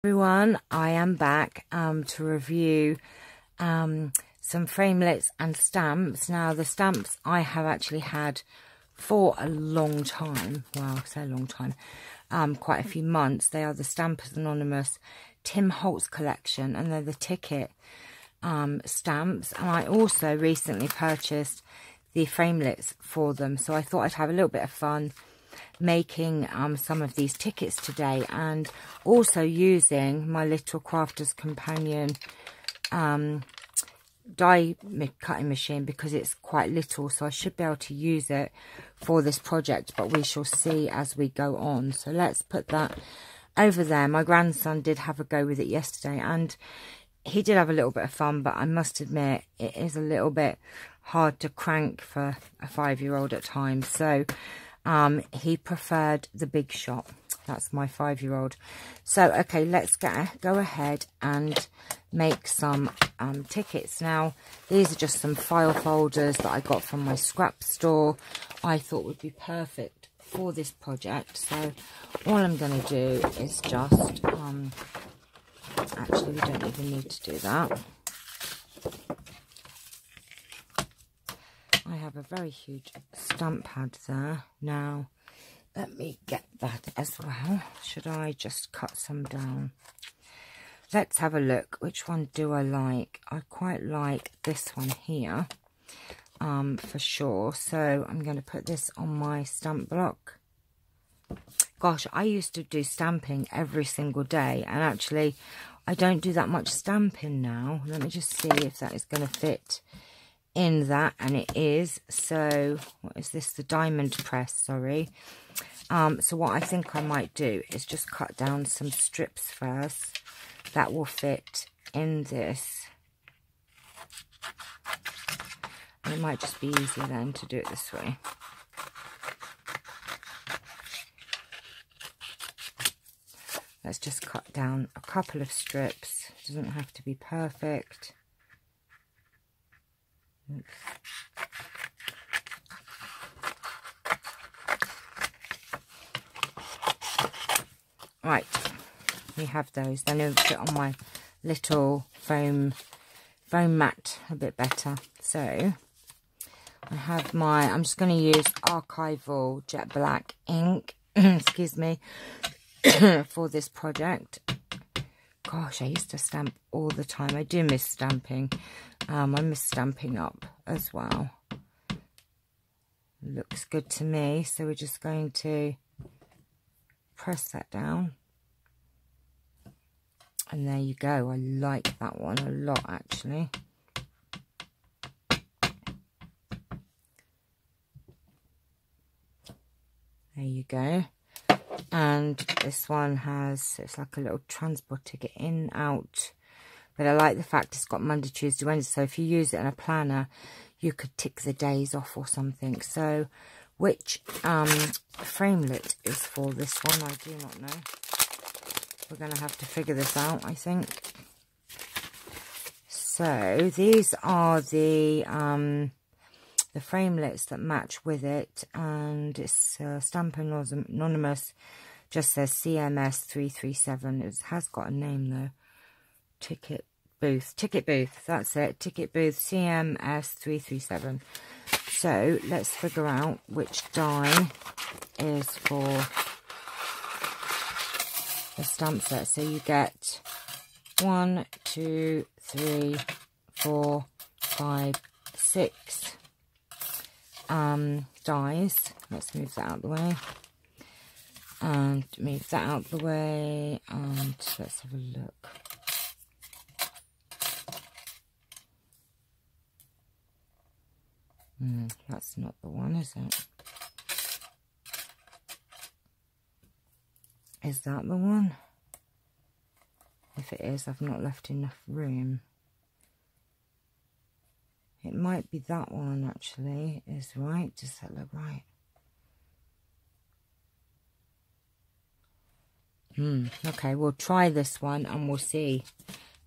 Everyone, I am back to review some framelits and stamps. Now the stamps I have actually had for a long time. Well, I say a long time, quite a few months. They are the Stampers Anonymous Tim Holtz collection, and they're the ticket stamps. And I also recently purchased the framelits for them, so I thought I'd have a little bit of fun making some of these tickets today, and also using my little Crafter's Companion die cutting machine, because it's quite little, so I should be able to use it for this project, but we shall see as we go on. So let's put that over there. My grandson did have a go with it yesterday, and he did have a little bit of fun, but I must admit it is a little bit hard to crank for a 5-year-old at times. So he preferred the big shot. That's my 5-year-old. So, okay, let's go ahead and make some tickets. Now, these are just some file folders that I got from my scrap store. I thought would be perfect for this project. So, all I'm going to do is just, actually, we don't even need to do that. I have a very huge stamp pad there. Now, let me get that as well. Should I just cut some down? Let's have a look. Which one do I like? I quite like this one here, for sure. So I'm going to put this on my stamp block. Gosh, I used to do stamping every single day, and actually I don't do that much stamping now. Let me just see if that is going to fit in that, and it is. So what is this? The diamond press, sorry. So what I think I might do is just cut down some strips first that will fit in this, and it might just be easier then to do it this way. Let's just cut down a couple of strips. It doesn't have to be perfect. Oops. Right, we have those. Then it'll fit on my little foam mat a bit better. So I have my, I'm just going to use archival jet black ink, excuse me, for this project. Gosh, I used to stamp all the time. I do miss stamping. I miss stamping up as well. Looks good to me. So we're just going to press that down. And there you go. I like that one a lot, actually. There you go. And this one has, it's like a little transport ticket, in, out. But I like the fact it's got Monday, Tuesday, Wednesday. So if you use it in a planner, you could tick the days off or something. So which framelit is for this one, I do not know. We're going to have to figure this out, I think. So these are the framelits that match with it, and it's Stampin' Anonymous, just says CMS 337. It has got a name though. Ticket booth, that's it, ticket booth CMS 337. So let's figure out which die is for the stamp set. So you get 1, 2, 3, 4, 5, 6 dies. Let's move that out of the way, and move that out of the way, and let's have a look. That's not the one, is it? Is that the one? If it is, I've not left enough room. It might be that one, actually, is right. Does that look right? Okay, we'll try this one and we'll see.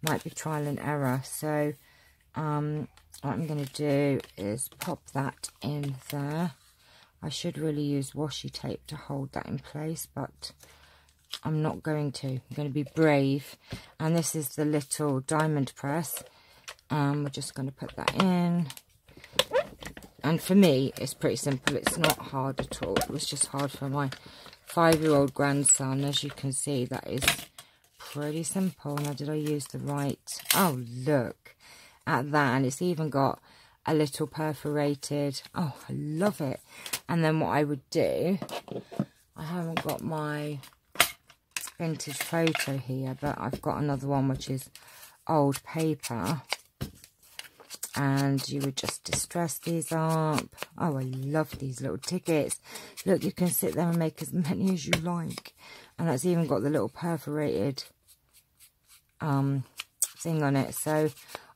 Might be trial and error. So, what I'm going to do is pop that in there. I should really use washi tape to hold that in place, but I'm not going to. I'm going to be brave. And this is the little diamond press. We're just going to put that in. And for me, it's pretty simple. It's not hard at all. It was just hard for my 5-year-old grandson. As you can see, that is pretty simple. Now, did I use the right? Oh, look at that. And it's even got a little perforated. Oh, I love it. And then what I would do, I haven't got my vintage photo here, but I've got another one which is old paper. And you would just distress these up. Oh, I love these little tickets. Look, you can sit there and make as many as you like. And that's even got the little perforated thing on it. So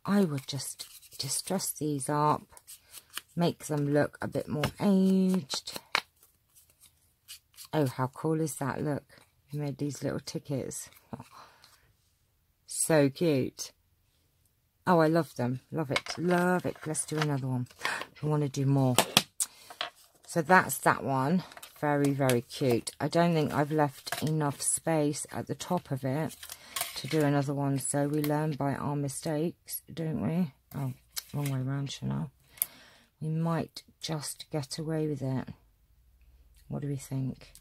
I would just distress these up, make them look a bit more aged. Oh, how cool is that? Look, you made these little tickets. Oh, so cute. Oh, I love them. Love it. Love it. Let's do another one. I want to do more. So that's that one. Very, very cute. I don't think I've left enough space at the top of it to do another one. So we learn by our mistakes, don't we? Oh, wrong way around, Channelle. We might just get away with it. What do we think?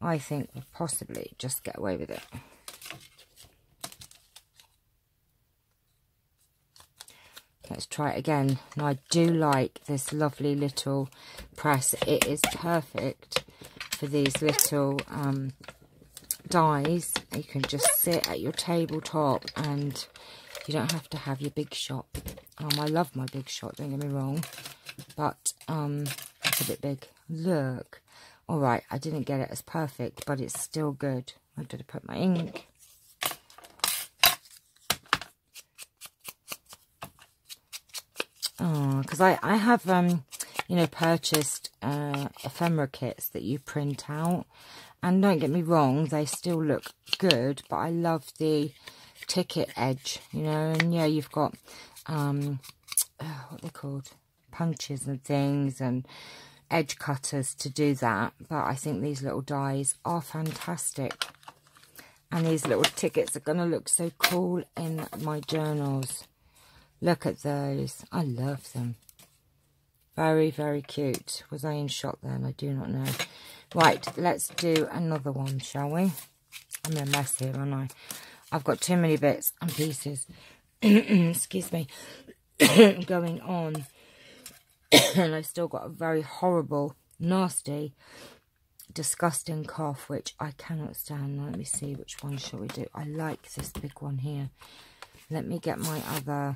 I think we'll possibly just get away with it. Let's try it again. Now, I do like this lovely little press. It is perfect for these little dies. You can just sit at your tabletop and you don't have to have your big shot. I love my big shot, don't get me wrong. But it's a bit big. Look. All right, I didn't get it as perfect, but it's still good. I did put my ink. Oh, because I have, you know, purchased ephemera kits that you print out. And don't get me wrong, they still look good. But I love the ticket edge, you know. And yeah, you've got, what they're called, punches and things and edge cutters to do that. But I think these little dies are fantastic. And these little tickets are going to look so cool in my journals. Look at those. I love them. Very, very cute. Was I in shot then? I do not know. Right, let's do another one, shall we? I'm in a mess here, aren't I? I've got too many bits and pieces. Excuse me. Going on. And I've still got a very horrible, nasty, disgusting cough, which I cannot stand. Let me see, which one shall we do? I like this big one here. Let me get my other...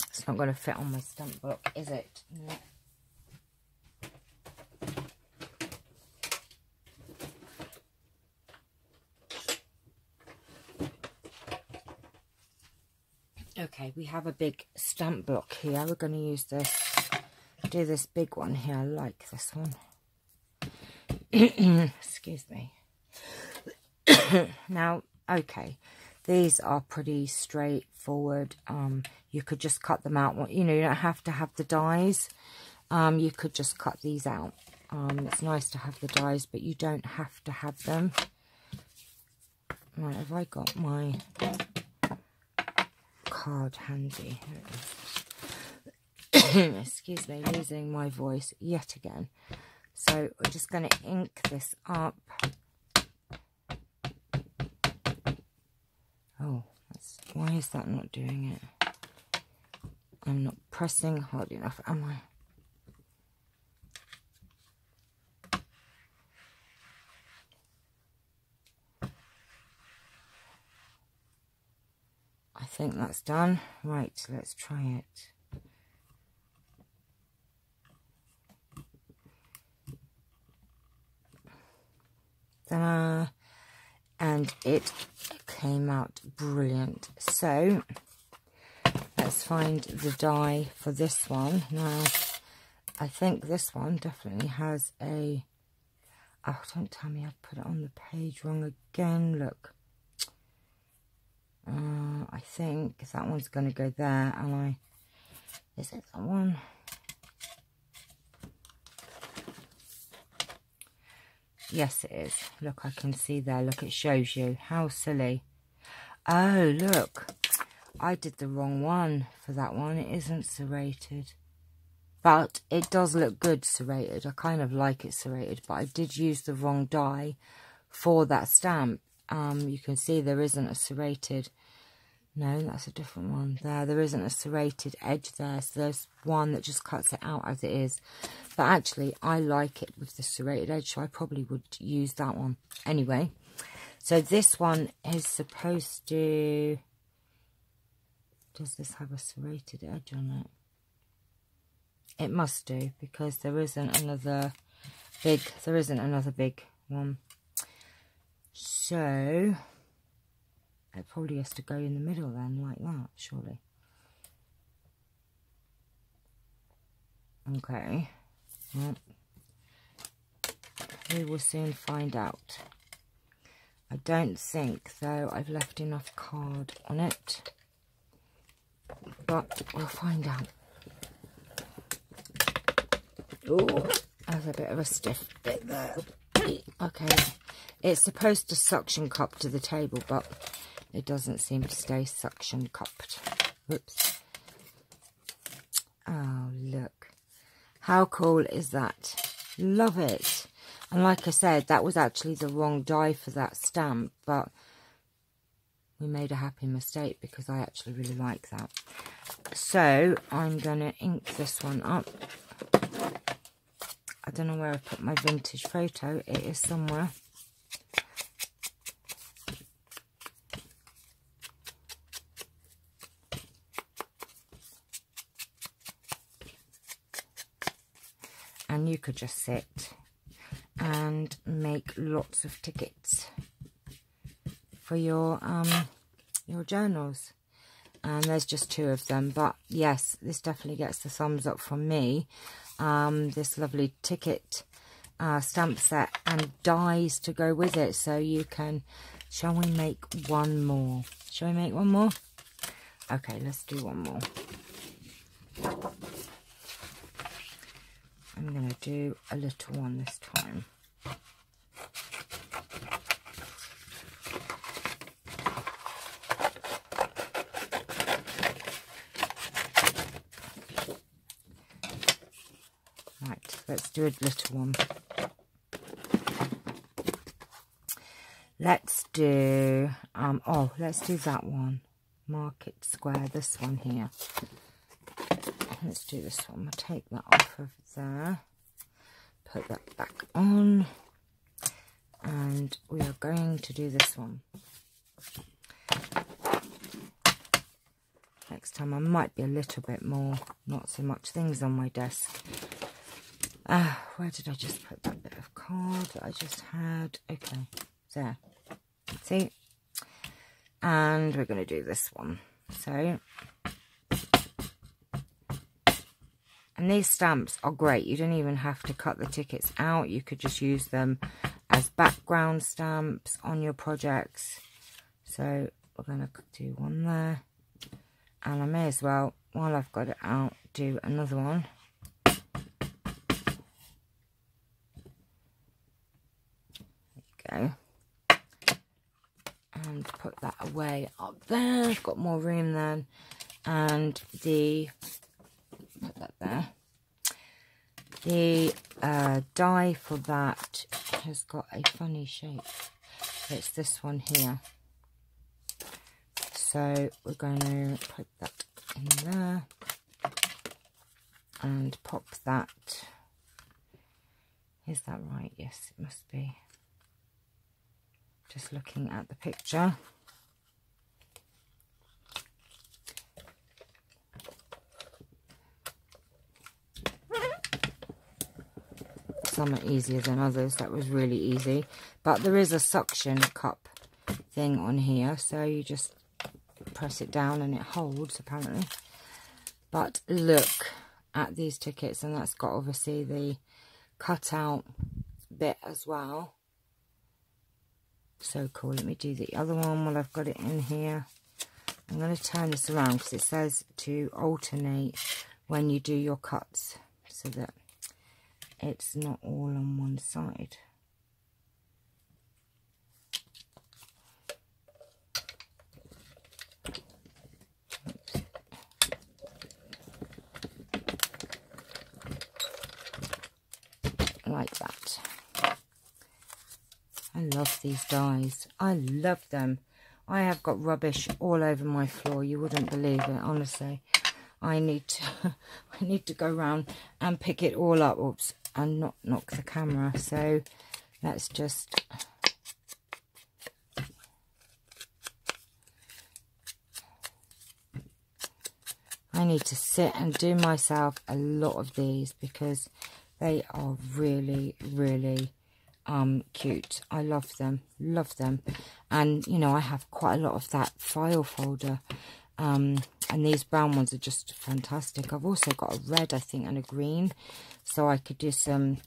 It's not going to fit on my stamp book, is it? No. Okay, we have a big stamp block here. We're going to use this, do this big one here. I like this one. Excuse me. Now, okay, these are pretty straightforward. You could just cut them out. You know, you don't have to have the dies. You could just cut these out. It's nice to have the dies, but you don't have to have them. Right, have I got my card handy? Here it is. Excuse me, losing my voice yet again. So we're just going to ink this up. Oh, why is that not doing it? I'm not pressing hard enough, am I? I think that's done. Right, let's try it. Ta-da! And it came out brilliant. So let's find the die for this one. Now, I think this one definitely has a... Oh, don't tell me I've put it on the page wrong again. Look. I think that one's going to go there. And is it that one? Yes, it is. Look, I can see there. Look, it shows you. How silly. Oh, look. I did the wrong one for that one. It isn't serrated. But it does look good serrated. I kind of like it serrated. But I did use the wrong die for that stamp. You can see there isn't a serrated... No, that's a different one. There isn't a serrated edge there. So there's one that just cuts it out as it is. But actually, I like it with the serrated edge. So I probably would use that one. Anyway, so this one is supposed to... Does this have a serrated edge on it? It must do, because there isn't another big one. So... It probably has to go in the middle then, like that, surely. Okay. Well, we will soon find out. I don't think, though, I've left enough card on it. But we'll find out. Oh, there's a bit of a stiff bit there. Okay. It's supposed to suction cup to the table, but... it doesn't seem to stay suction cupped. Whoops. Oh, look. How cool is that? Love it. And like I said, that was actually the wrong die for that stamp, but we made a happy mistake because I actually really like that. So I'm going to ink this one up. I don't know where I put my vintage photo. It is somewhere. And you could just sit and make lots of tickets for your journals. And there's just 2 of them. But yes, this definitely gets the thumbs up from me. This lovely ticket stamp set and dies to go with it. So you can... Shall we make one more? Shall we make one more? Okay, let's do one more. I'm going to do a little one this time. Right, let's do a little one. Let's do, let's do that one. Market Square, this one here. Let's do this one. We'll take that off of there. Put that back on. And we are going to do this one. Next time I might be a little bit more, not so much things on my desk. Where did I just put that bit of card that I just had? Okay, there. See? And we're going to do this one. So... And these stamps are great. You don't even have to cut the tickets out. You could just use them as background stamps on your projects. So we're going to do one there. And I may as well, while I've got it out, do another one. There you go. And put that away up there. I've got more room then. And the... put that there. The die for that has got a funny shape. It's this one here. So we're going to put that in there and pop that. Is that right? Yes, it must be. Just looking at the picture. Some are easier than others. That was really easy. But there is a suction cup thing on here. So you just press it down and it holds, apparently. But look at these tickets. And that's got obviously the cutout bit as well. So cool. Let me do the other one while I've got it in here. I'm going to turn this around because it says to alternate when you do your cuts so that it's not all on one side. like that. I love these dies. I love them. I have got rubbish all over my floor. You wouldn't believe it, honestly. I need to go around and pick it all up. Oops, and not knock the camera. So let's just... I need to sit and do myself a lot of these because they are really, really cute. I love them, and you know, I have quite a lot of that file folder, and these brown ones are just fantastic. I've also got a red, I think, and a green, so I could do some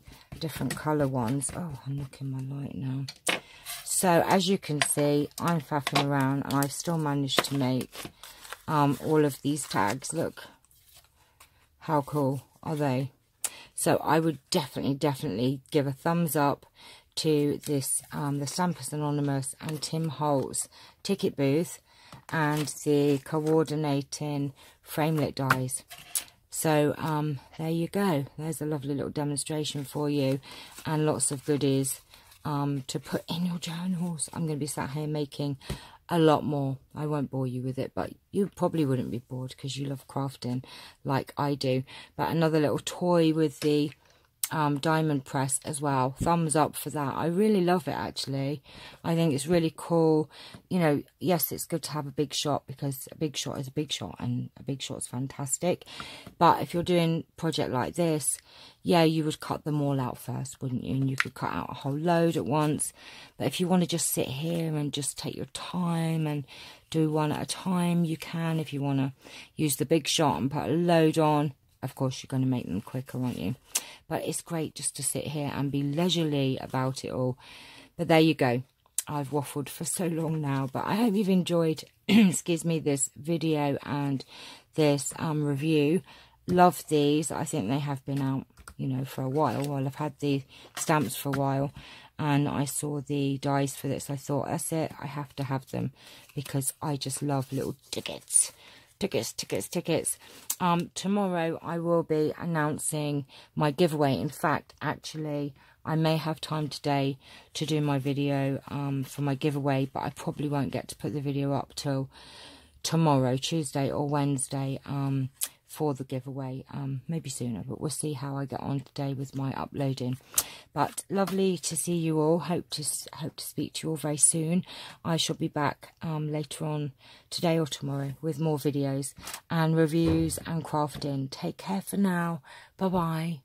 different colour ones. Oh, I'm looking my light now. So as you can see, I'm faffing around and I've still managed to make all of these tags. Look how cool are they. So I would definitely give a thumbs up to this, the Stampers Anonymous and Tim Holtz ticket booth and the coordinating framelit dies. So there you go. There's a lovely little demonstration for you and lots of goodies to put in your journals. I'm going to be sat here making a lot more. I won't bore you with it, but you probably wouldn't be bored because you love crafting like I do. But another little toy with the diamond press as well. Thumbs up for that. I really love it, actually. I think it's really cool. You know, yes, it's good to have a big shot because a big shot is a big shot and a big shot is fantastic. But if you're doing a project like this, yeah, you would cut them all out first, wouldn't you? And you could cut out a whole load at once. But if you want to just sit here and just take your time and do one at a time, you can. If you want to use the big shot and put a load on, of course, you're going to make them quicker, aren't you? But it's great just to sit here and be leisurely about it all. But there you go. I've waffled for so long now, but I hope you've enjoyed, excuse me, this video and this review. Love these. I think they have been out, you know, for a while. I've had the stamps for a while, and I saw the dies for this. I thought, that's it. I have to have them because I just love little tickets. Tickets. Tomorrow I will be announcing my giveaway. In fact, actually, I may have time today to do my video for my giveaway, but I probably won't get to put the video up till tomorrow, Tuesday or Wednesday, for the giveaway. Maybe sooner, but we'll see how I get on today with my uploading. But lovely to see you all. Hope to speak to you all very soon. I shall be back later on today or tomorrow with more videos and reviews and crafting. Take care for now. Bye bye.